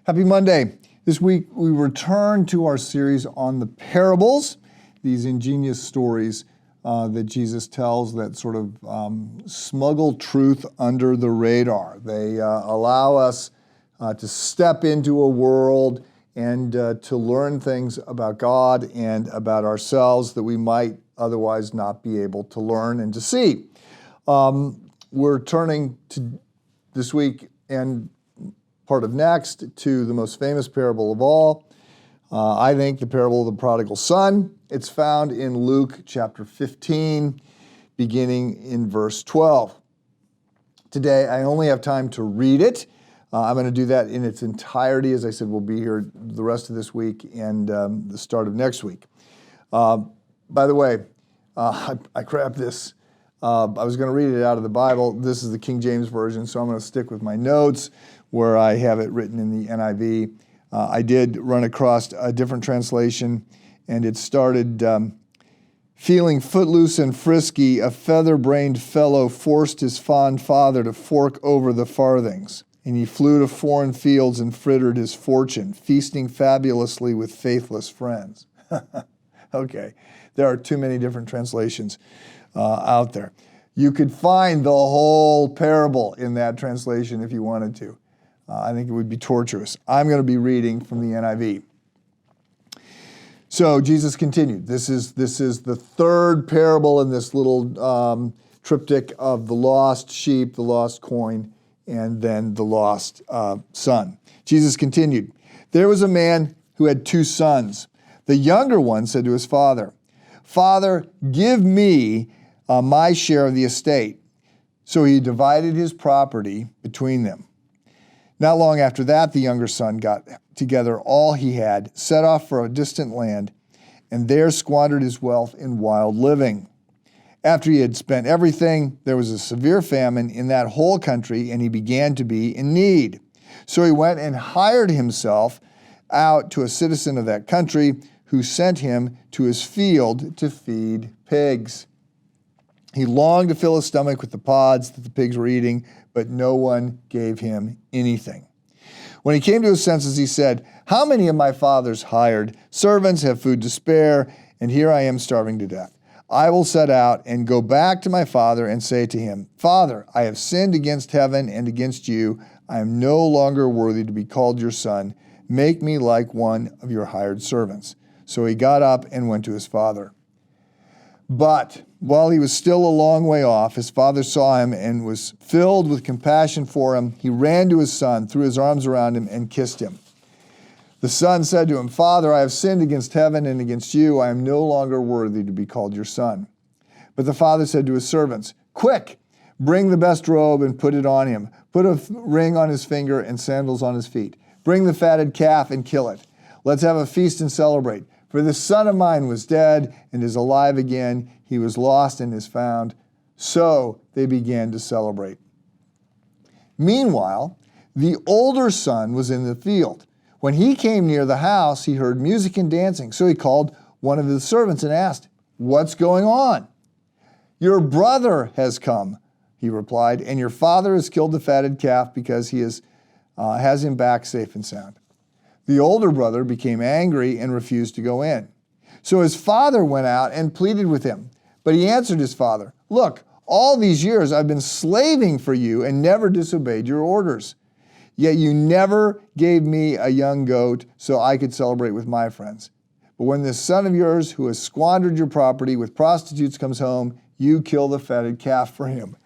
Happy Monday. This week we return to our series on the parables, these ingenious stories that Jesus tells that sort of smuggle truth under the radar. They allow us to step into a world and to learn things about God and about ourselves that we might otherwise not be able to learn and to see. We're turning to this week and part of next to the most famous parable of all. I think the parable of the Prodigal Son. It's found in Luke chapter 15, beginning in verse 12. Today, I only have time to read it. I'm going to do that in its entirety. As I said, we'll be here the rest of this week and the start of next week. By the way, I grabbed this. I was going to read it out of the Bible. This is the King James Version, so I'm going to stick with my notes where I have it written in the NIV. I did run across a different translation, and it started, feeling footloose and frisky, a feather-brained fellow forced his fond father to fork over the farthings, and he flew to foreign fields and frittered his fortune, feasting fabulously with faithless friends. Okay, there are too many different translations out there. You could find the whole parable in that translation if you wanted to. I think it would be torturous. I'm going to be reading from the NIV. So Jesus continued. This is the third parable in this little triptych of the lost sheep, the lost coin, and then the lost son. Jesus continued. There was a man who had two sons. The younger one said to his father, "Father, give me my share of the estate." So he divided his property between them. Not long after that, the younger son got together all he had, set off for a distant land, and there squandered his wealth in wild living. After he had spent everything, there was a severe famine in that whole country, and he began to be in need. So he went and hired himself out to a citizen of that country, who sent him to his field to feed pigs. He longed to fill his stomach with the pods that the pigs were eating, but no one gave him anything. When he came to his senses, he said, "How many of my father's hired servants have food to spare, and here I am starving to death? I will set out and go back to my father and say to him, 'Father, I have sinned against heaven and against you. I am no longer worthy to be called your son. Make me like one of your hired servants.' So he got up and went to his father. But while he was still a long way off, his father saw him and was filled with compassion for him. He ran to his son, threw his arms around him, and kissed him. The son said to him, 'Father, I have sinned against heaven and against you. I am no longer worthy to be called your son.' But the father said to his servants, 'Quick, bring the best robe and put it on him. Put a ring on his finger and sandals on his feet. Bring the fatted calf and kill it. Let's have a feast and celebrate. For this son of mine was dead and is alive again. He was lost and is found.' So they began to celebrate. Meanwhile, the older son was in the field. When he came near the house, he heard music and dancing. So he called one of the servants and asked, 'What's going on?' 'Your brother has come,' he replied, 'and your father has killed the fatted calf because he has him back safe and sound.' The older brother became angry and refused to go in. So his father went out and pleaded with him. But he answered his father, 'Look, all these years I've been slaving for you and never disobeyed your orders. Yet you never gave me a young goat so I could celebrate with my friends. But when this son of yours who has squandered your property with prostitutes comes home, you kill the fatted calf for him.'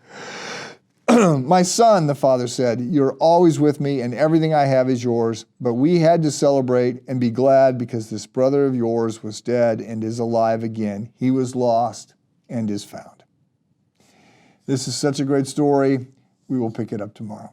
'My son,' the father said, 'you're always with me and everything I have is yours. But we had to celebrate and be glad because this brother of yours was dead and is alive again. He was lost and is found.'" This is such a great story. We will pick it up tomorrow.